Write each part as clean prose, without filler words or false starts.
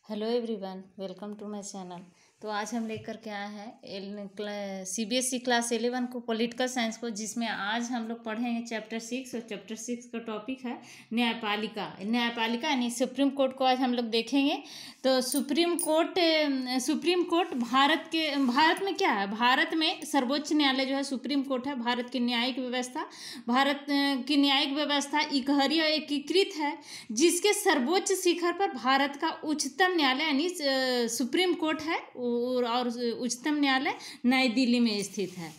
Hello everyone, welcome to my channel. तो आज हम लेकर के आए हैं सीबीएसई क्लास 11 को, पॉलिटिकल साइंस को, जिसमें आज हम लोग पढ़ेंगे चैप्टर 6। और चैप्टर 6 का टॉपिक है न्यायपालिका। न्यायपालिका यानी सुप्रीम कोर्ट को आज हम लोग देखेंगे। तो सुप्रीम कोर्ट भारत में क्या है? भारत में सर्वोच्च न्यायालय जो है सुप्रीम कोर्ट है। भारत की न्यायिक व्यवस्था इकहरी और एकीकृत है, जिसके सर्वोच्च शिखर पर भारत का उच्चतम न्यायालय यानी सुप्रीम कोर्ट है और उच्चतम न्यायालय नई दिल्ली में स्थित है।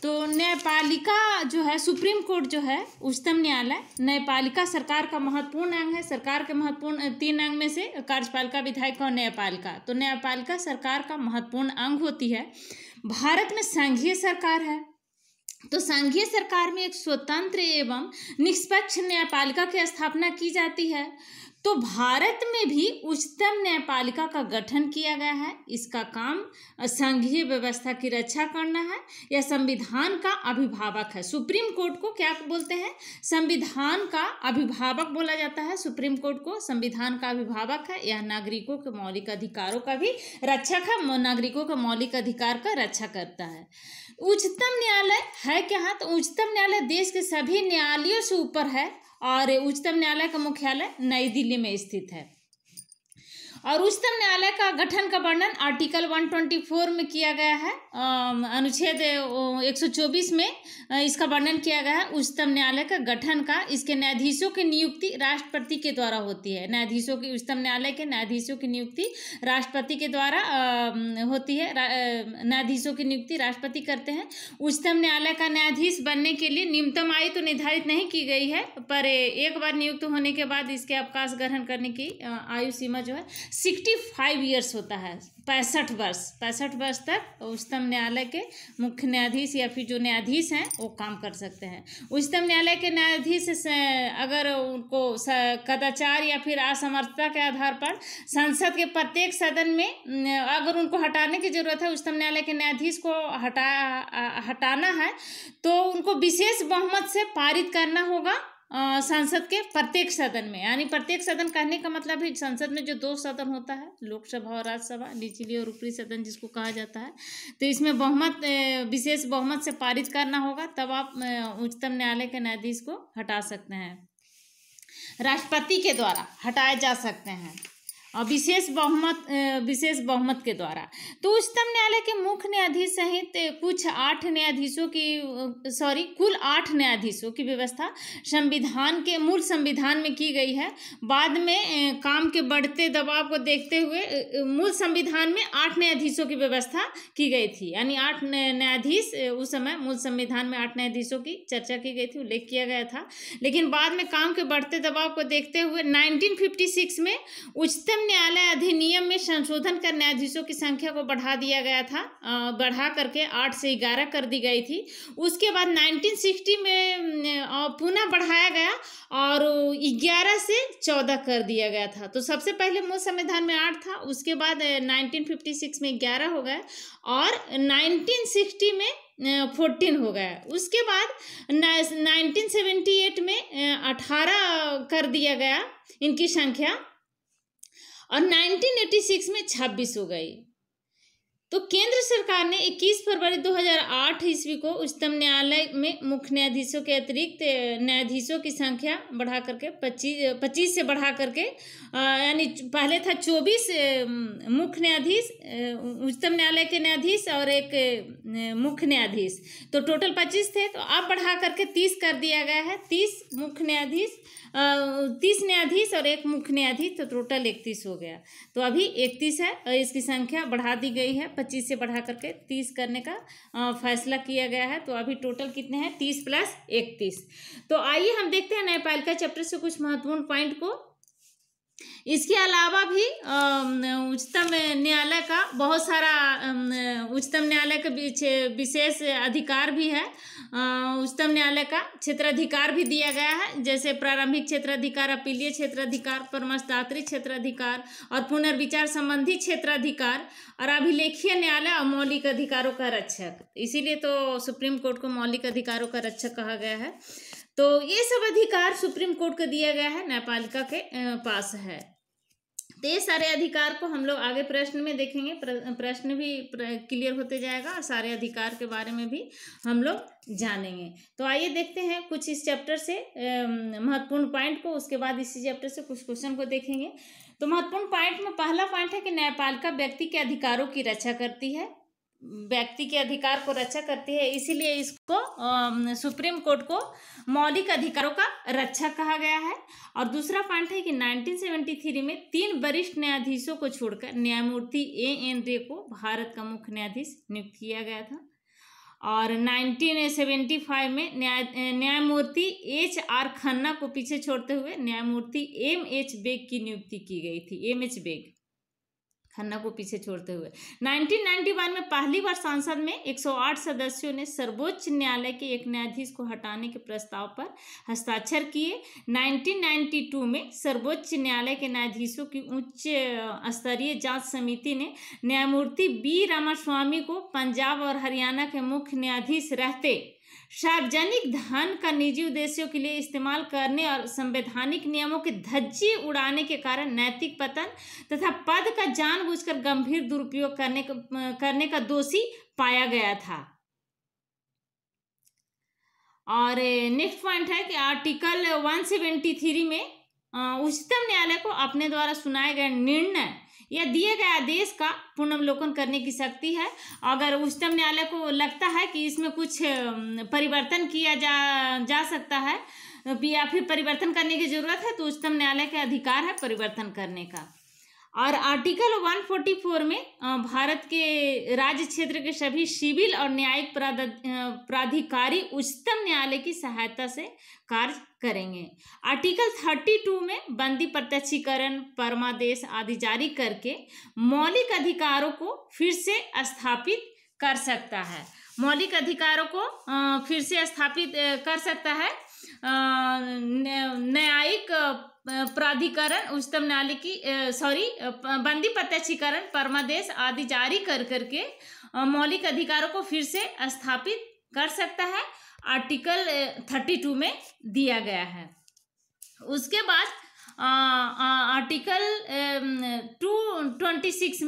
तो न्यायपालिका जो है, सुप्रीम कोर्ट जो है उच्चतम न्यायालय, न्यायपालिका सरकार का महत्वपूर्ण अंग है। सरकार के महत्वपूर्ण 3 अंग में से कार्यपालिका, विधायिका और न्यायपालिका। तो न्यायपालिका सरकार का महत्वपूर्ण अंग होती है। भारत में संघीय सरकार है। तो संघीय सरकार में एक स्वतंत्र एवं निष्पक्ष न्यायपालिका की स्थापना की जाती है। तो भारत में भी उच्चतम न्यायपालिका का गठन किया गया है। इसका काम संघीय व्यवस्था की रक्षा करना है। यह संविधान का अभिभावक है। सुप्रीम कोर्ट को क्या बोलते हैं? संविधान का अभिभावक बोला जाता है। सुप्रीम कोर्ट को संविधान का अभिभावक है। यह नागरिकों के मौलिक अधिकारों का भी रक्षक है। नागरिकों के मौलिक अधिकार का रक्षा करता है। उच्चतम न्यायालय है क्या? तो उच्चतम न्यायालय देश के सभी न्यायालयों से ऊपर है और उच्चतम न्यायालय का मुख्यालय नई दिल्ली में स्थित है। और उच्चतम न्यायालय का गठन का वर्णन आर्टिकल 124 में किया गया है। अनुच्छेद 124 में इसका वर्णन किया गया है उच्चतम न्यायालय का गठन का। इसके न्यायाधीशों की नियुक्ति राष्ट्रपति के द्वारा होती है। उच्चतम न्यायालय के न्यायाधीशों की नियुक्ति राष्ट्रपति के द्वारा होती है। न्यायाधीशों की नियुक्ति राष्ट्रपति करते हैं। उच्चतम न्यायालय का न्यायाधीश बनने के लिए न्यूनतम आयु तो निर्धारित नहीं की गई है, पर एक बार नियुक्त होने के बाद इसके अवकाश ग्रहण करने की आयु सीमा जो है 65 ईयर्स होता है। 65 वर्ष तक उच्चतम न्यायालय के मुख्य न्यायाधीश या फिर जो न्यायाधीश हैं वो काम कर सकते हैं। उच्चतम न्यायालय के न्यायाधीश अगर उनको कदाचार या फिर असमर्थता के आधार पर संसद के प्रत्येक सदन में अगर उनको हटाने की जरूरत है, उच्चतम न्यायालय के न्यायाधीश को हटाना है, तो उनको विशेष बहुमत से पारित करना होगा संसद के प्रत्येक सदन में। यानी प्रत्येक सदन कहने का मतलब है संसद में जो 2 सदन होता है, लोकसभा और राज्यसभा, निचली और ऊपरी सदन जिसको कहा जाता है, तो इसमें विशेष बहुमत से पारित करना होगा, तब आप उच्चतम न्यायालय के न्यायाधीश को हटा सकते हैं। राष्ट्रपति के द्वारा हटाए जा सकते हैं और विशेष बहुमत के द्वारा। तो उच्चतम न्यायालय के मुख्य न्यायाधीश सहित कुल 8 न्यायाधीशों की व्यवस्था मूल संविधान में की गई है। बाद में काम के बढ़ते दबाव को देखते हुए मूल संविधान में 8 न्यायाधीशों की व्यवस्था की गई थी। यानी 8 न्यायाधीश उस समय मूल संविधान में 8 न्यायाधीशों की चर्चा की गई थी, उल्लेख किया गया था। लेकिन बाद में काम के बढ़ते दबाव को देखते हुए 1956 में उच्चतम न्यायालय अधिनियम में संशोधन कर न्यायाधीशों की संख्या को बढ़ा दिया गया था। बढ़ा करके 8 से 11 कर दी गई थी। उसके बाद 1960 में पुनः बढ़ाया गया और 11 से 14 कर दिया गया था। तो सबसे पहले मूल संविधान में 8 था, उसके बाद 1956 में 11 हो गया और 1960 में 14 हो गया। उसके बाद 1978 में 18 कर दिया गया इनकी संख्या और 1986 में 26 हो गई। तो केंद्र सरकार ने 21 फरवरी 2008 ईस्वी को उच्चतम न्यायालय में मुख्य न्यायाधीशों के अतिरिक्त न्यायाधीशों की संख्या बढ़ा करके 25 से बढ़ा करके, यानी पहले था 24 मुख्य न्यायाधीश, उच्चतम न्यायालय के न्यायाधीश और एक मुख्य न्यायाधीश, तो टोटल 25 थे। तो अब बढ़ा करके 30 कर दिया गया है। 30 न्यायाधीश और एक मुख्य न्यायाधीश, तो टोटल 31 हो गया। तो अभी 31 है और इसकी संख्या बढ़ा दी गई है। 25 से बढ़ा करके 30 करने का फैसला किया गया है। तो अभी टोटल कितने हैं? 30 + 31। तो आइए हम देखते हैं न्यायपालिका चैप्टर से कुछ महत्वपूर्ण पॉइंट को। इसके अलावा भी उच्चतम न्यायालय का बहुत सारा उच्चतम न्यायालय के बीच विशेष अधिकार भी है। उच्चतम न्यायालय का क्षेत्राधिकार भी दिया गया है, जैसे प्रारंभिक क्षेत्राधिकार, अपीलीय क्षेत्राधिकार, परामर्शदात्री क्षेत्राधिकार और पुनर्विचार संबंधी क्षेत्राधिकार और अभिलेखीय न्यायालय और मौलिक अधिकारों का रक्षक। इसीलिए तो सुप्रीम कोर्ट को मौलिक अधिकारों का रक्षक कहा गया है। तो ये सब अधिकार सुप्रीम कोर्ट को दिया गया है, न्यायपालिका के पास है। तो ये सारे अधिकार को हम लोग आगे प्रश्न में देखेंगे, प्रश्न भी क्लियर होते जाएगा और सारे अधिकार के बारे में भी हम लोग जानेंगे। तो आइए देखते हैं कुछ इस चैप्टर से महत्वपूर्ण पॉइंट को, उसके बाद इसी चैप्टर से कुछ क्वेश्चन को देखेंगे। तो महत्वपूर्ण पॉइंट में पहला पॉइंट है कि न्यायपालिका व्यक्ति के अधिकारों की रक्षा करती है, व्यक्ति के अधिकार को रक्षा करती है, इसीलिए इसको सुप्रीम कोर्ट को मौलिक अधिकारों का रक्षा कहा गया है। और दूसरा पॉइंट है कि 1973 में 3 वरिष्ठ न्यायाधीशों को छोड़कर न्यायमूर्ति A.N. रे को भारत का मुख्य न्यायाधीश नियुक्त किया गया था। और 1975 में न्यायमूर्ति H.R. खन्ना को पीछे छोड़ते हुए न्यायमूर्ति M.H. बेग की नियुक्ति की गई थी। M.H. बेग, खन्ना को पीछे छोड़ते हुए 1991 में पहली बार संसद में 108 सदस्यों ने सर्वोच्च न्यायालय के एक न्यायाधीश को हटाने के प्रस्ताव पर हस्ताक्षर किए। 1992 में सर्वोच्च न्यायालय के न्यायाधीशों की उच्च स्तरीय जांच समिति ने न्यायमूर्ति बी रामास्वामी को पंजाब और हरियाणा के मुख्य न्यायाधीश रहते सार्वजनिक धन का निजी उद्देश्यों के लिए इस्तेमाल करने और संवैधानिक नियमों की धज्जी उड़ाने के कारण नैतिक पतन तथा पद का जानबूझकर गंभीर दुरुपयोग करने का दोषी पाया गया था। और नेक्स्ट पॉइंट है कि आर्टिकल 173 में उच्चतम न्यायालय को अपने द्वारा सुनाए गए निर्णय या दिए गए आदेश का पुनर्वलोकन करने की शक्ति है। अगर उच्चतम न्यायालय को लगता है कि इसमें कुछ परिवर्तन किया जा सकता है या फिर परिवर्तन करने की जरूरत है, तो उच्चतम न्यायालय का अधिकार है परिवर्तन करने का। और आर्टिकल 144 में भारत के राज्य क्षेत्र के सभी सिविल और न्यायिक प्राधिकारी उच्चतम न्यायालय की सहायता से कार्य करेंगे। आर्टिकल 32 में बंदी प्रत्यक्षीकरण, परमादेश आदि जारी करके मौलिक अधिकारों को फिर से स्थापित कर सकता है। मौलिक अधिकारों को फिर से स्थापित कर सकता है न्यायिक प्राधिकरण उच्चतम न्यायालय की बंदी प्रत्यक्षीकरण, परमादेश आदि जारी करके मौलिक अधिकारों को फिर से स्थापित कर सकता है, आर्टिकल 32 में दिया गया है। उसके बाद आर्टिकल 226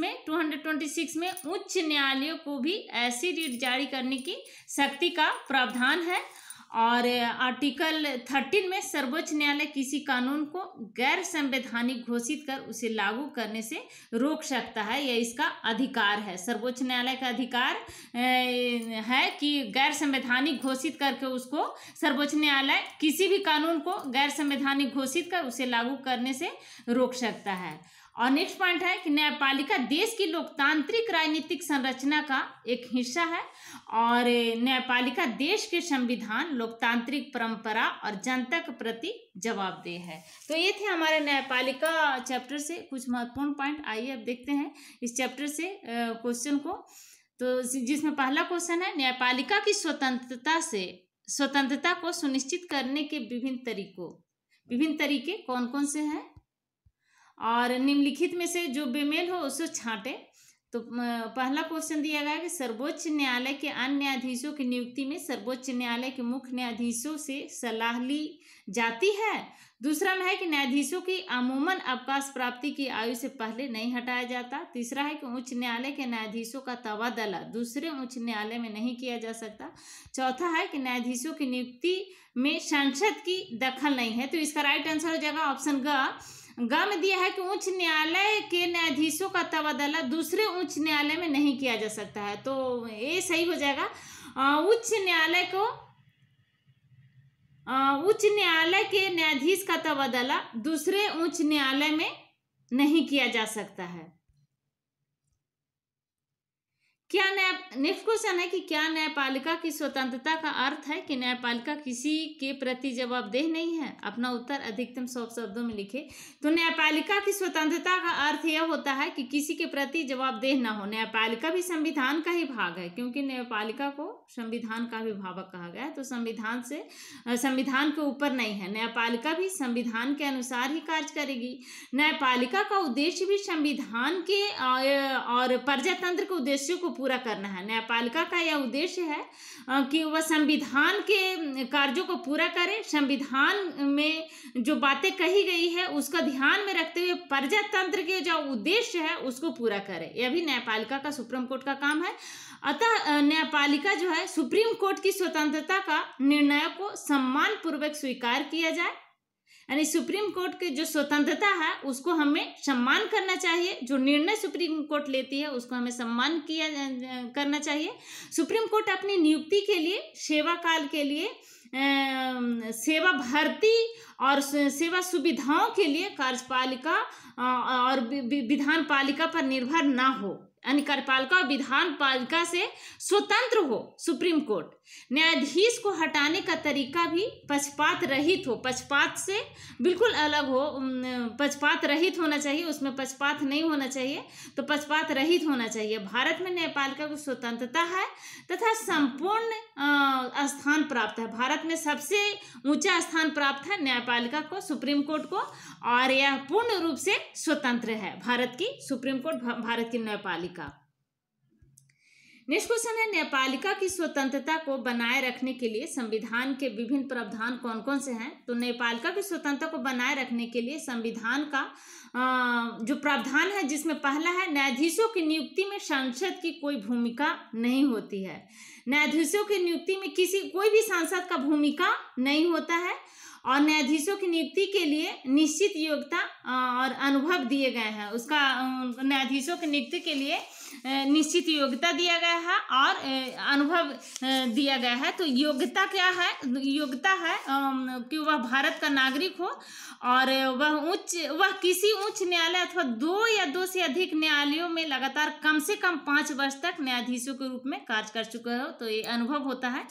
में उच्च न्यायालयों को भी ऐसी रीट जारी करने की शक्ति का प्रावधान है। और आर्टिकल 13 में सर्वोच्च न्यायालय किसी कानून को गैर संवैधानिक घोषित कर उसे लागू करने से रोक सकता है, यह इसका अधिकार है। सर्वोच्च न्यायालय का अधिकार है कि गैर संवैधानिक घोषित करके उसको सर्वोच्च न्यायालय किसी भी कानून को गैर संवैधानिक घोषित कर उसे लागू करने से रोक सकता है। और नेक्स्ट पॉइंट है कि न्यायपालिका देश की लोकतांत्रिक राजनीतिक संरचना का एक हिस्सा है और न्यायपालिका देश के संविधान, लोकतांत्रिक परंपरा और जनता के प्रति जवाबदेह है। तो ये थे हमारे न्यायपालिका चैप्टर से कुछ महत्वपूर्ण पॉइंट। आइए अब देखते हैं इस चैप्टर से क्वेश्चन को। तो जिसमें पहला क्वेश्चन है, न्यायपालिका की स्वतंत्रता को सुनिश्चित करने के विभिन्न तरीके कौन कौन से हैं और निम्नलिखित में से जो बेमेल हो उसे छांटे। तो पहला क्वेश्चन दिया गया है कि सर्वोच्च न्यायालय के अन्य न्यायाधीशों की नियुक्ति में सर्वोच्च न्यायालय के मुख्य न्यायाधीशों से सलाह ली जाती है। दूसरा में है कि न्यायाधीशों की अमूमन अवकाश प्राप्ति की आयु से पहले नहीं हटाया जाता। तीसरा है कि उच्च न्यायालय के न्यायाधीशों का तबादला दूसरे उच्च न्यायालय में नहीं किया जा सकता। चौथा है कि न्यायाधीशों की नियुक्ति में संसद की दखल नहीं है। तो इसका राइट आंसर हो जाएगा ऑप्शन ग में दिया है कि उच्च न्यायालय के न्यायाधीशों का तबादला दूसरे उच्च न्यायालय में नहीं किया जा सकता है। तो ये सही हो जाएगा। उच्च न्यायालय के न्यायाधीश का तबादला दूसरे उच्च न्यायालय में नहीं किया जा सकता है। नेक्स्ट क्वेश्चन है कि क्या न्यायपालिका की स्वतंत्रता का अर्थ है कि न्यायपालिका किसी के प्रति जवाबदेह नहीं है? अपना उत्तर अधिकतम 100 शब्दों में लिखे। तो न्यायपालिका की स्वतंत्रता का अर्थ यह होता है कि किसी के प्रति जवाबदेह ना हो। न्यायपालिका भी संविधान का ही भाग है, क्योंकि न्यायपालिका को संविधान का अभिभावक कहा गया है। तो संविधान के ऊपर नहीं है। न्यायपालिका भी संविधान के अनुसार ही कार्य करेगी। न्यायपालिका का उद्देश्य भी संविधान के और प्रजातंत्र के उद्देश्यों को पूरा करना है। न्यायपालिका का यह उद्देश्य है कि वह संविधान के कार्यों को पूरा करे, संविधान में जो बातें कही गई है उसका ध्यान में रखते हुए प्रजातंत्र के जो उद्देश्य है उसको पूरा करे। यह भी न्यायपालिका का, सुप्रीम कोर्ट का काम है। अतः न्यायपालिका जो है, सुप्रीम कोर्ट की स्वतंत्रता का निर्णयों को सम्मान पूर्वक स्वीकार किया जाए, यानी सुप्रीम कोर्ट की जो स्वतंत्रता है उसको हमें सम्मान करना चाहिए। जो निर्णय सुप्रीम कोर्ट लेती है उसको हमें सम्मान करना चाहिए। सुप्रीम कोर्ट अपनी नियुक्ति के लिए, सेवा काल के लिए, सेवा भर्ती और सेवा सुविधाओं के लिए कार्यपालिका और विधान पालिका पर निर्भर ना हो, यानी कार्यपालिका और विधान पालिका से स्वतंत्र हो सुप्रीम कोर्ट। न्यायाधीश को हटाने का तरीका भी पक्षपात रहित हो, पक्षपात से बिल्कुल अलग हो, पक्षपात रहित होना चाहिए, उसमें पक्षपात नहीं होना चाहिए, तो पक्षपात रहित होना चाहिए। भारत में न्यायपालिका को स्वतंत्रता है तथा संपूर्ण स्थान प्राप्त है। भारत में सबसे ऊंचा स्थान प्राप्त है न्यायपालिका को, सुप्रीम कोर्ट को, और यह पूर्ण रूप से स्वतंत्र है भारत की सुप्रीम कोर्ट, भारत की न्यायपालिका। नेक्स्ट क्वेश्चन है, न्यायपालिका की स्वतंत्रता को बनाए रखने के लिए संविधान के विभिन्न प्रावधान कौन कौन से हैं? तो न्यायपालिका की स्वतंत्रता को बनाए रखने के लिए संविधान का जो प्रावधान है, जिसमें पहला है, न्यायाधीशों की नियुक्ति में संसद की कोई भूमिका नहीं होती है। न्यायाधीशों की नियुक्ति में कोई भी सांसद का भूमिका नहीं होता है, और न्यायाधीशों की नियुक्ति के लिए निश्चित योग्यता और अनुभव दिए गए हैं। उसका न्यायाधीशों की नियुक्ति के लिए निश्चित योग्यता दिया गया है और अनुभव दिया गया है। तो योग्यता क्या है? योग्यता है कि वह भारत का नागरिक हो और वह किसी उच्च न्यायालय अथवा 2 या 2 से अधिक न्यायालयों में लगातार कम से कम 5 वर्ष तक न्यायाधीशों के रूप में कार्य कर चुके हो, तो ये अनुभव होता है।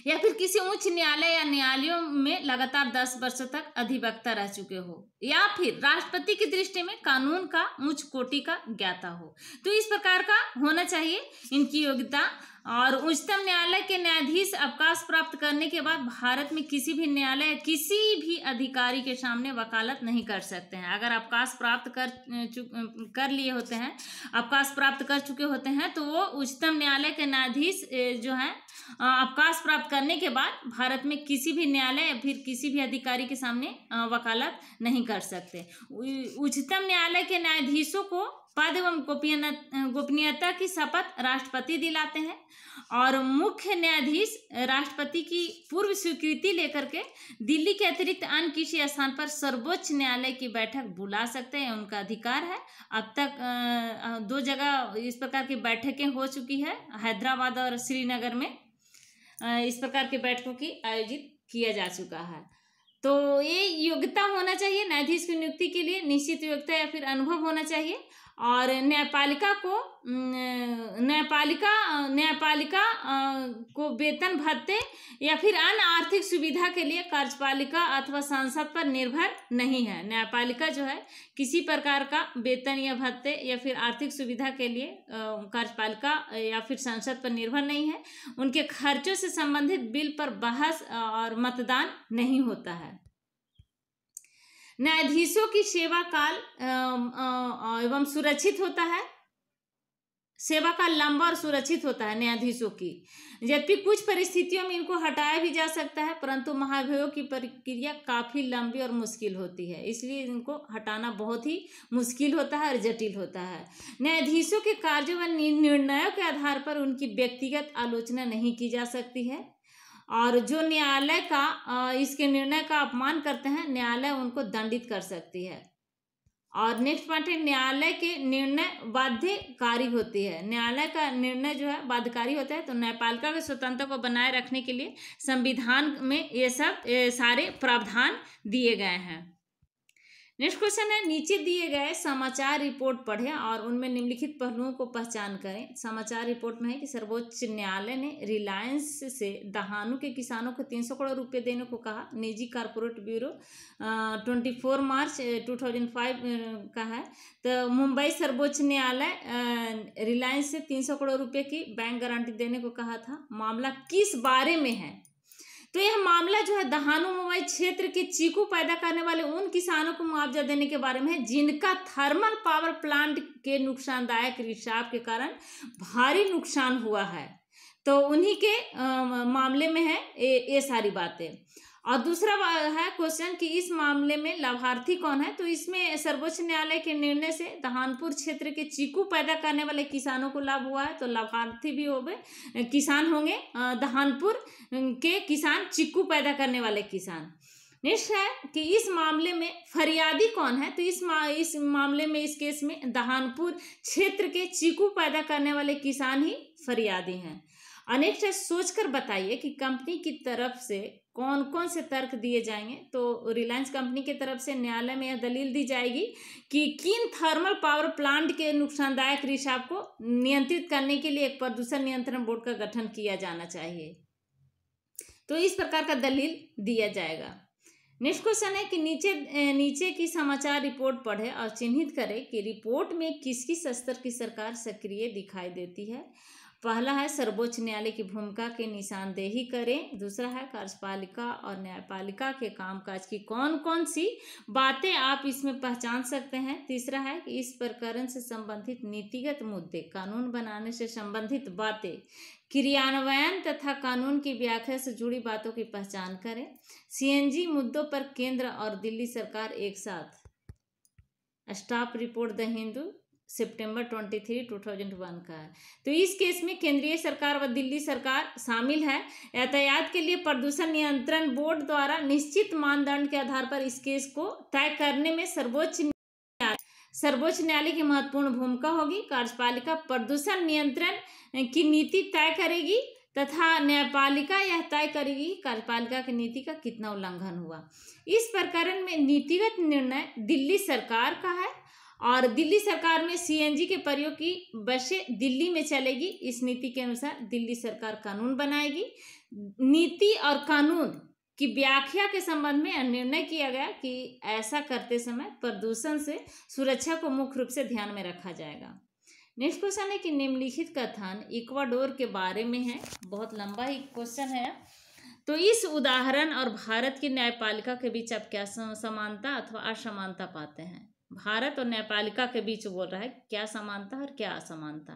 या फिर किसी उच्च न्यायालय या न्यायालयों में लगातार 10 वर्षों तक अधिवक्ता रह चुके हो, या फिर राष्ट्रपति की दृष्टि में कानून का उच्च कोटि का ज्ञाता हो। तो इस प्रकार का होना चाहिए इनकी योग्यता। और उच्चतम न्यायालय के न्यायाधीश अवकाश प्राप्त करने के बाद भारत में किसी भी न्यायालय किसी भी अधिकारी के सामने वकालत नहीं कर सकते हैं। अगर अवकाश प्राप्त कर लिए होते हैं, अवकाश प्राप्त कर चुके होते हैं, तो वो उच्चतम न्यायालय के न्यायाधीश जो हैं अवकाश प्राप्त करने के बाद भारत में किसी भी न्यायालय या फिर किसी भी अधिकारी के सामने वकालत नहीं कर सकते। उच्चतम न्यायालय के न्यायाधीशों को पद एवं गोपनीयता की शपथ राष्ट्रपति दिलाते हैं, और मुख्य न्यायाधीश राष्ट्रपति की पूर्व स्वीकृति लेकर के दिल्ली के अतिरिक्त अन्य किसी स्थान पर सर्वोच्च न्यायालय की बैठक बुला सकते हैं, उनका अधिकार है। अब तक 2 जगह इस प्रकार की बैठकें हो चुकी है, हैदराबाद और श्रीनगर में इस प्रकार की बैठकों की आयोजित किया जा चुका है। तो ये योग्यता होना चाहिए न्यायाधीश की नियुक्ति के लिए, निश्चित योग्यता या फिर अनुभव होना चाहिए। और न्यायपालिका को वेतन भत्ते या फिर अन्य आर्थिक सुविधा के लिए कार्यपालिका अथवा संसद पर निर्भर नहीं है। न्यायपालिका जो है किसी प्रकार का वेतन या भत्ते या फिर आर्थिक सुविधा के लिए कार्यपालिका या फिर संसद पर निर्भर नहीं है। उनके खर्चों से संबंधित बिल पर बहस और मतदान नहीं होता है। न्यायाधीशों की सेवा काल एवं सुरक्षित होता है, सेवा काल लंबा और सुरक्षित होता है न्यायाधीशों की, जबकि कुछ परिस्थितियों में इनको हटाया भी जा सकता है, परंतु महाभियोग की प्रक्रिया काफ़ी लंबी और मुश्किल होती है, इसलिए इनको हटाना बहुत ही मुश्किल होता है और जटिल होता है। न्यायाधीशों के कार्यों व निर्णयों के आधार पर उनकी व्यक्तिगत आलोचना नहीं की जा सकती है, और जो न्यायालय का इसके निर्णय का अपमान करते हैं, न्यायालय उनको दंडित कर सकती है। और नेक्स्ट पॉइंट है, न्यायालय के निर्णय बाध्यकारी होती है। न्यायालय का निर्णय जो है बाध्यकारी होता है। तो न्यायपालिका की स्वतंत्रता को बनाए रखने के लिए संविधान में ये सब सारे प्रावधान दिए गए हैं। नेक्स्ट क्वेश्चन है, नीचे दिए गए समाचार रिपोर्ट पढ़ें और उनमें निम्नलिखित पहलुओं को पहचान करें। समाचार रिपोर्ट में है कि सर्वोच्च न्यायालय ने रिलायंस से दहानू के किसानों को 300 करोड़ रुपए देने को कहा। निजी कॉर्पोरेट ब्यूरो 24 मार्च 2005 का है। तो मुंबई सर्वोच्च न्यायालय रिलायंस से 300 करोड़ रुपए की बैंक गारंटी देने को कहा था। मामला किस बारे में है? तो यह मामला जो है दहानू मुंबई क्षेत्र के चीकू पैदा करने वाले उन किसानों को मुआवजा देने के बारे में है जिनका थर्मल पावर प्लांट के नुकसानदायक रिसाव के कारण भारी नुकसान हुआ है। तो उन्हीं के मामले में है ये सारी बातें। और दूसरा है क्वेश्चन कि इस मामले में लाभार्थी कौन है। तो इसमें सर्वोच्च न्यायालय के निर्णय से दहानपुर क्षेत्र के चीकू पैदा करने वाले किसानों को लाभ हुआ है। तो लाभार्थी भी होंगे किसान होंगे दहानपुर के किसान, चीकू पैदा करने वाले किसान। नेक्स्ट है कि इस मामले में फरियादी कौन है। तो इस मामले में, इस केस में दहानपुर क्षेत्र के चीकू पैदा करने वाले किसान ही फरियादी हैं। और नेक्स्ट है सोचकर बताइए कि कंपनी की तरफ से कौन कौन से तर्क दिए जाएंगे। तो रिलायंस कंपनी की तरफ से न्यायालय में यह दलील दी जाएगी कि किन थर्मल पावर प्लांट के नुकसानदायक रिसाव को नियंत्रित करने के लिए एक प्रदूषण नियंत्रण बोर्ड का गठन किया जाना चाहिए। तो इस प्रकार का दलील दिया जाएगा। नेक्स्ट क्वेश्चन है कि नीचे की समाचार रिपोर्ट पढ़े और चिन्हित करें कि रिपोर्ट में किस किस स्तर की सरकार सक्रिय दिखाई देती है। पहला है सर्वोच्च न्यायालय की भूमिका की निशानदेही करें। दूसरा है कार्यपालिका और न्यायपालिका के कामकाज की कौन कौन सी बातें आप इसमें पहचान सकते हैं। तीसरा है कि इस प्रकरण से संबंधित नीतिगत मुद्दे, कानून बनाने से संबंधित बातें, क्रियान्वयन तथा कानून की व्याख्या से जुड़ी बातों की पहचान करें। सीएनजी मुद्दों पर केंद्र और दिल्ली सरकार एक साथ। स्टाफ रिपोर्ट द हिंदू सितंबर 23, 2001 का है। तो इस केस में केंद्रीय सरकार व दिल्ली सरकार शामिल है। यातायात के लिए प्रदूषण नियंत्रण बोर्ड द्वारा निश्चित मानदंड के आधार पर इस केस को तय करने में सर्वोच्च न्यायालय की महत्वपूर्ण भूमिका होगी। कार्यपालिका प्रदूषण नियंत्रण की नीति तय करेगी तथा न्यायपालिका यह तय करेगी कार्यपालिका की नीति का कितना उल्लंघन हुआ। इस प्रकरण में नीतिगत निर्णय दिल्ली सरकार का है और दिल्ली सरकार में सीएनजी के प्रयोग की बसें दिल्ली में चलेगी। इस नीति के अनुसार दिल्ली सरकार कानून बनाएगी। नीति और कानून की व्याख्या के संबंध में निर्णय किया गया कि ऐसा करते समय प्रदूषण से सुरक्षा को मुख्य रूप से ध्यान में रखा जाएगा। नेक्स्ट क्वेश्चन है कि निम्नलिखित कथन इक्वाडोर के बारे में है। बहुत लंबा ही क्वेश्चन है। तो इस उदाहरण और भारत की न्यायपालिका के बीच आप क्या समानता अथवा असमानता पाते हैं। भारत और न्यायपालिका के बीच बोल रहा है क्या समानता और क्या असमानता।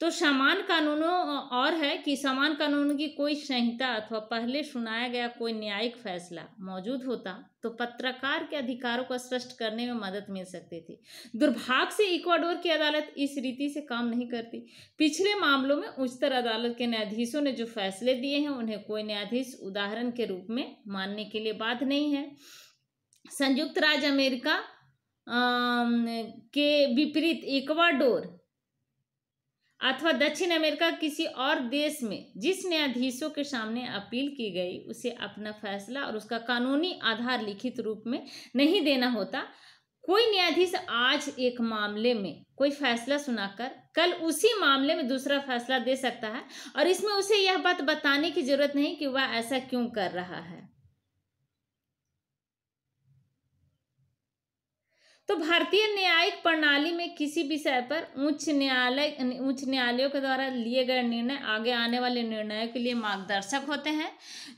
तो समान कानूनों और है कि समान कानूनों की कोई संहिता अथवा पहले सुनाया गया कोई न्यायिक फैसला मौजूद होता तो पत्रकार के अधिकारों को स्पष्ट करने में मदद मिल सकती थी। दुर्भाग्य से इक्वाडोर की अदालत इस रीति से काम नहीं करती। पिछले मामलों में उच्चतर अदालत के न्यायाधीशों ने जो फैसले दिए हैं उन्हें कोई न्यायाधीश उदाहरण के रूप में मानने के लिए बाध्य नहीं है। संयुक्त राज्य अमेरिका के विपरीत इक्वाडोर अथवा दक्षिण अमेरिका किसी और देश में जिस न्यायाधीशों के सामने अपील की गई उसे अपना फैसला और उसका कानूनी आधार लिखित रूप में नहीं देना होता। कोई न्यायाधीश आज एक मामले में कोई फैसला सुनाकर कल उसी मामले में दूसरा फैसला दे सकता है और इसमें उसे यह बात बताने की जरूरत नहीं कि वह ऐसा क्यों कर रहा है। तो भारतीय न्यायिक प्रणाली में किसी विषय पर उच्च न्यायालयों के द्वारा लिए गए निर्णय आगे आने वाले निर्णयों के लिए मार्गदर्शक होते हैं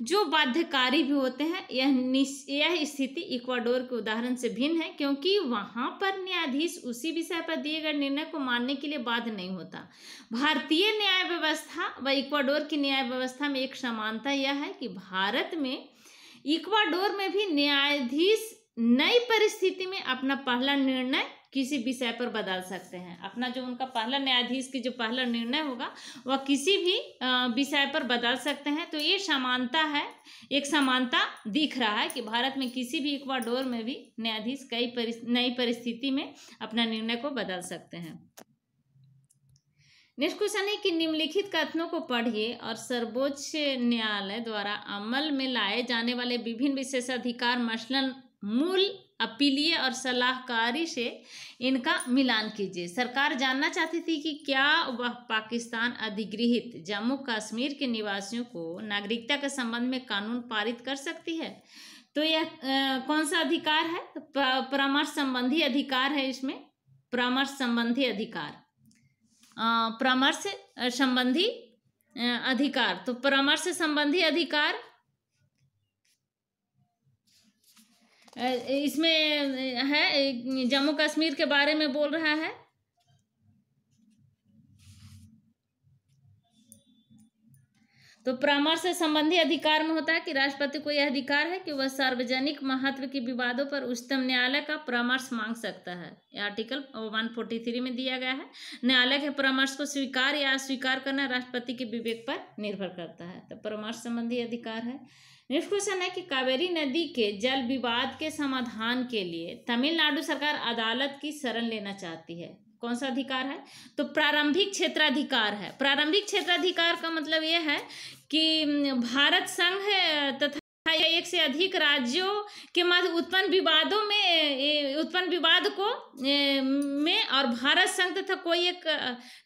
जो बाध्यकारी भी होते हैं। यह स्थिति इक्वाडोर के उदाहरण से भिन्न है क्योंकि वहां पर न्यायाधीश उसी विषय पर दिए गए निर्णय को मानने के लिए बाध्य नहीं होता। भारतीय न्याय व्यवस्था व इक्वाडोर की न्याय व्यवस्था में एक समानता यह है कि भारत में इक्वाडोर में भी न्यायाधीश नई परिस्थिति में अपना पहला निर्णय किसी विषय पर बदल सकते हैं। अपना जो उनका पहला न्यायाधीश की जो पहला निर्णय होगा वह किसी भी विषय पर बदल सकते हैं। तो ये समानता है, एक समानता दिख रहा है कि भारत में किसी भी इक्वाडोर में भी न्यायाधीश नई परिस्थिति में अपना निर्णय को बदल सकते हैं। नेक्स्ट क्वेश्चन है कि निम्नलिखित कथनों को पढ़िए और सर्वोच्च न्यायालय द्वारा अमल में लाए जाने वाले विभिन्न विशेषाधिकार मसलन मूल अपीलीय और सलाहकारी से इनका मिलान कीजिए। सरकार जानना चाहती थी कि क्या वह पाकिस्तान अधिगृहित जम्मू कश्मीर के निवासियों को नागरिकता के संबंध में कानून पारित कर सकती है। तो यह कौन सा अधिकार है। तो परामर्श संबंधी अधिकार है। इसमें परामर्श संबंधी अधिकार, परामर्श संबंधी अधिकार। तो परामर्श संबंधी अधिकार इसमें है जम्मू कश्मीर के बारे में बोल रहा है। तो परामर्श से संबंधी अधिकार में होता है कि राष्ट्रपति को यह अधिकार है कि वह सार्वजनिक महत्व के विवादों पर उच्चतम न्यायालय का परामर्श मांग सकता है। यह आर्टिकल 143 में दिया गया है। न्यायालय के परामर्श को स्वीकार या अस्वीकार करना राष्ट्रपति के विवेक पर निर्भर करता है। तो परामर्श संबंधी अधिकार है। नेक्स्ट क्वेश्चन है कि कावेरी नदी के जल विवाद के समाधान के लिए तमिलनाडु सरकार अदालत की शरण लेना चाहती है। कौन सा अधिकार है? तो प्रारंभिक क्षेत्राधिकार है। प्रारंभिक क्षेत्राधिकार का मतलब यह है कि भारत संघ तथा एक से अधिक राज्यों के मध्य उत्पन्न विवाद को में और भारत संघ तथा कोई एक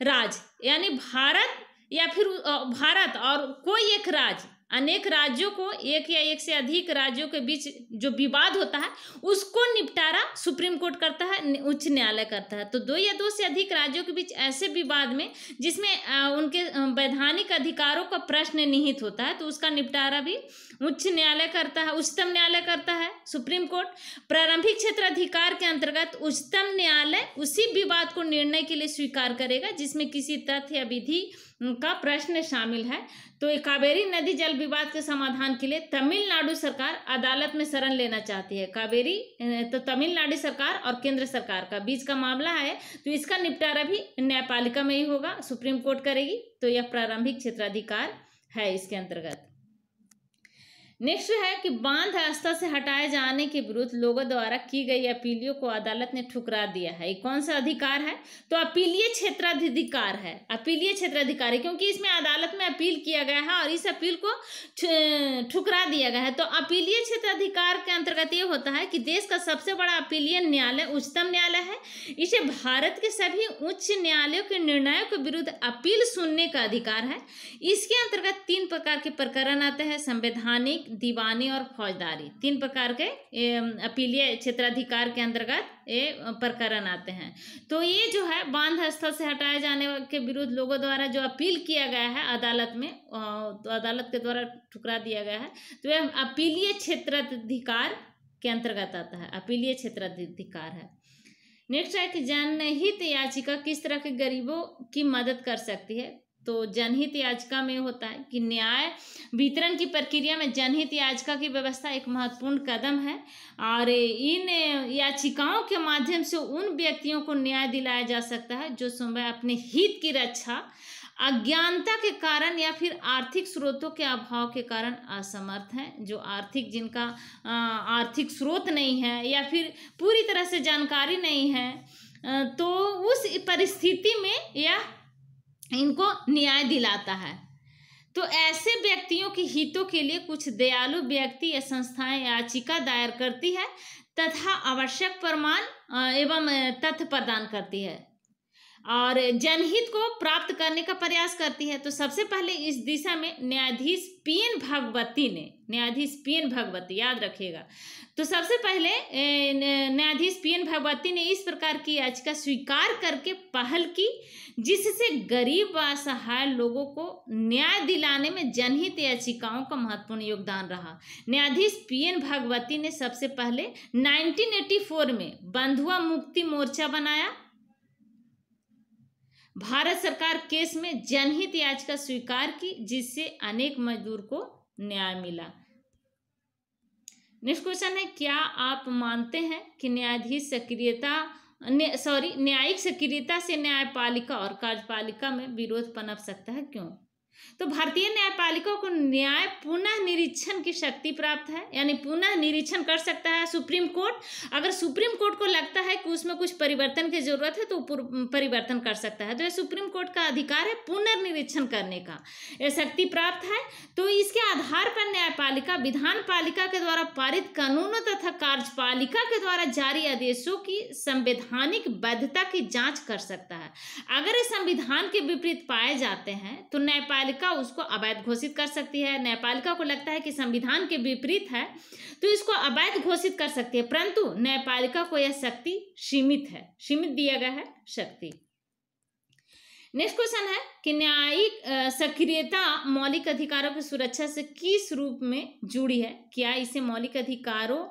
राज्य, यानी भारत या फिर भारत और कोई एक राज्य, अनेक राज्यों को, एक या एक से अधिक राज्यों के बीच जो विवाद होता है उसको निपटारा सुप्रीम कोर्ट करता है, उच्च न्यायालय करता है। तो दो या दो से अधिक राज्यों के बीच ऐसे विवाद में जिसमें उनके वैधानिक अधिकारों का प्रश्न निहित होता है, तो उसका निपटारा भी उच्च न्यायालय करता है, उच्चतम न्यायालय करता है, सुप्रीम कोर्ट। प्रारंभिक क्षेत्राधिकार के अंतर्गत उच्चतम न्यायालय उसी विवाद को निर्णय के लिए स्वीकार करेगा जिसमें किसी तथ्य या विधि का प्रश्न शामिल है। तो कावेरी नदी जल विवाद के समाधान के लिए तमिलनाडु सरकार अदालत में शरण लेना चाहती है। कावेरी तो तमिलनाडु सरकार और केंद्र सरकार का बीच का मामला है, तो इसका निपटारा भी न्यायपालिका में ही होगा, सुप्रीम कोर्ट करेगी। तो यह प्रारंभिक क्षेत्राधिकार है इसके अंतर्गत। नेक्स्ट है कि बांध स्थल से हटाए जाने के विरुद्ध लोगों द्वारा की गई अपीलों को अदालत ने ठुकरा दिया है। कौन सा अधिकार है? तो अपीलीय क्षेत्राधिकार है। अपीलीय क्षेत्राधिकार है क्योंकि इसमें अदालत में अपील किया गया है और इस अपील को ठुकरा दिया गया है। तो अपीलीय क्षेत्राधिकार के अंतर्गत ये होता है कि देश का सबसे बड़ा अपीलीय न्यायालय उच्चतम न्यायालय है। इसे भारत के सभी उच्च न्यायालयों के निर्णयों के विरुद्ध अपील सुनने का अधिकार है। इसके अंतर्गत 3 प्रकार के प्रकरण आते हैं: संवैधानिक, दीवानी और फौजदारी। 3 प्रकार के अपीलीय क्षेत्राधिकार के अंतर्गत ये प्रकरण आते हैं। तो ये जो है बांध स्थल से हटाए जाने के विरुद्ध लोगों द्वारा जो अपील किया गया है अदालत में, तो अदालत के द्वारा ठुकरा दिया गया है, तो यह अपीलीय क्षेत्राधिकार के अंतर्गत आता है, अपीलीय क्षेत्राधिकार है। नेक्स्ट है कि जनहित याचिका किस तरह के गरीबों की मदद कर सकती है। तो जनहित याचिका में होता है कि न्याय वितरण की प्रक्रिया में जनहित याचिका की व्यवस्था एक महत्वपूर्ण कदम है और इन याचिकाओं के माध्यम से उन व्यक्तियों को न्याय दिलाया जा सकता है जो स्वयं अपने हित की रक्षा अज्ञानता के कारण या फिर आर्थिक स्रोतों के अभाव के कारण असमर्थ हैं, जो जिनका आर्थिक स्रोत नहीं है या फिर पूरी तरह से जानकारी नहीं है, तो उस परिस्थिति में यह इनको न्याय दिलाता है। तो ऐसे व्यक्तियों के हितों के लिए कुछ दयालु व्यक्ति या संस्थाएं याचिका दायर करती है तथा आवश्यक प्रमाण एवं तथ्य प्रदान करती है और जनहित को प्राप्त करने का प्रयास करती है। तो सबसे पहले इस दिशा में न्यायाधीश पीएन भगवती याद रखिएगा। तो सबसे पहले न्यायाधीश पीएन भगवती ने इस प्रकार की याचिका स्वीकार करके पहल की जिससे गरीब व असहाय लोगों को न्याय दिलाने में जनहित याचिकाओं का महत्वपूर्ण योगदान रहा। न्यायाधीश पीएन भगवती ने सबसे पहले 1984 में बंधुआ मुक्ति मोर्चा बनाया। भारत सरकार केस में जनहित याचिका स्वीकार की जिससे अनेक मजदूर को न्याय मिला। नेक्स्ट क्वेश्चन है, क्या आप मानते हैं कि न्यायिक सक्रियता से न्यायपालिका और कार्यपालिका में विरोध पनप सकता है, क्यों? तो भारतीय न्यायपालिका को न्याय पुनः निरीक्षण की शक्ति प्राप्त है, यानी पुनः निरीक्षण कर सकता है सुप्रीम कोर्ट। अगर सुप्रीम कोर्ट को लगता है कि उसमें कुछ परिवर्तन की जरूरत है तो परिवर्तन कर सकता है। तो यह सुप्रीम कोर्ट का अधिकार है पुनर्निरीक्षण करने का, यह शक्ति प्राप्त है। तो इसके आधार पर न्यायपालिका विधान पालिका के द्वारा पारित कानूनों तथा कार्यपालिका के द्वारा जारी आदेशों की संवैधानिक वैधता की जांच कर सकता है। अगर ये संविधान के विपरीत पाए जाते हैं तो न्यायपालिका उसको अवैध घोषित कर सकती है। न्यायपालिका को लगता है कि संविधान के विपरीत है तो इसको अवैध घोषित कर सकती है, परंतु न्यायपालिका को यह शक्ति सीमित दिया गया है शक्ति। नेक्स्ट क्वेश्चन है कि न्यायिक सक्रियता मौलिक अधिकारों की सुरक्षा से किस रूप में जुड़ी है? क्या इससे मौलिक अधिकारों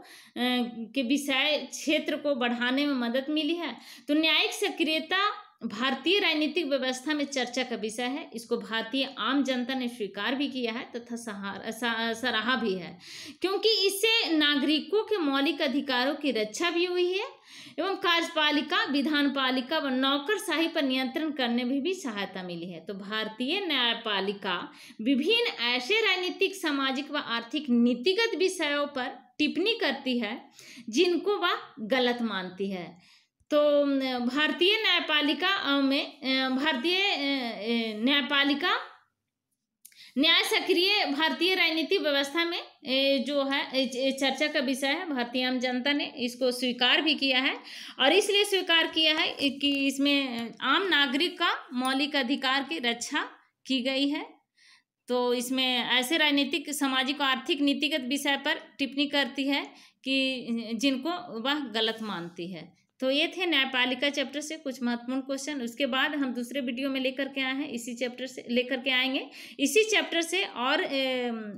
के विषय क्षेत्र को बढ़ाने में मदद मिली है? तो न्यायिक सक्रियता भारतीय राजनीतिक व्यवस्था में चर्चा का विषय है। इसको भारतीय आम जनता ने स्वीकार भी किया है तथा सराहा भी है, क्योंकि इससे नागरिकों के मौलिक अधिकारों की रक्षा भी हुई है एवं कार्यपालिका, विधानपालिका व नौकरशाही पर नियंत्रण करने में भी सहायता मिली है। तो भारतीय न्यायपालिका विभिन्न ऐसे राजनीतिक, सामाजिक व आर्थिक नीतिगत विषयों पर टिप्पणी करती है जिनको वह गलत मानती है। तो भारतीय न्यायपालिका न्याय सक्रिय भारतीय राजनीतिक व्यवस्था में जो है चर्चा का विषय है। भारतीय आम जनता ने इसको स्वीकार भी किया है और इसलिए स्वीकार किया है कि इसमें आम नागरिक का मौलिक अधिकार की रक्षा की गई है। तो इसमें ऐसे राजनीतिक, सामाजिक और आर्थिक नीतिगत विषय पर टिप्पणी करती है कि जिनको वह गलत मानती है। तो ये थे न्यायपालिका चैप्टर से कुछ महत्वपूर्ण क्वेश्चन। उसके बाद हम दूसरे वीडियो में लेकर के आए हैं, इसी चैप्टर से लेकर के आएंगे इसी चैप्टर से और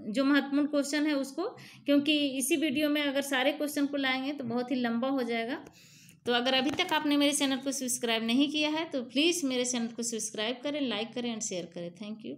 जो महत्वपूर्ण क्वेश्चन है उसको, क्योंकि इसी वीडियो में अगर सारे क्वेश्चन को लाएंगे तो बहुत ही लंबा हो जाएगा। तो अगर अभी तक आपने मेरे चैनल को सब्सक्राइब नहीं किया है तो प्लीज़ मेरे चैनल को सब्सक्राइब करें, लाइक करें एंड शेयर करें। Thank you.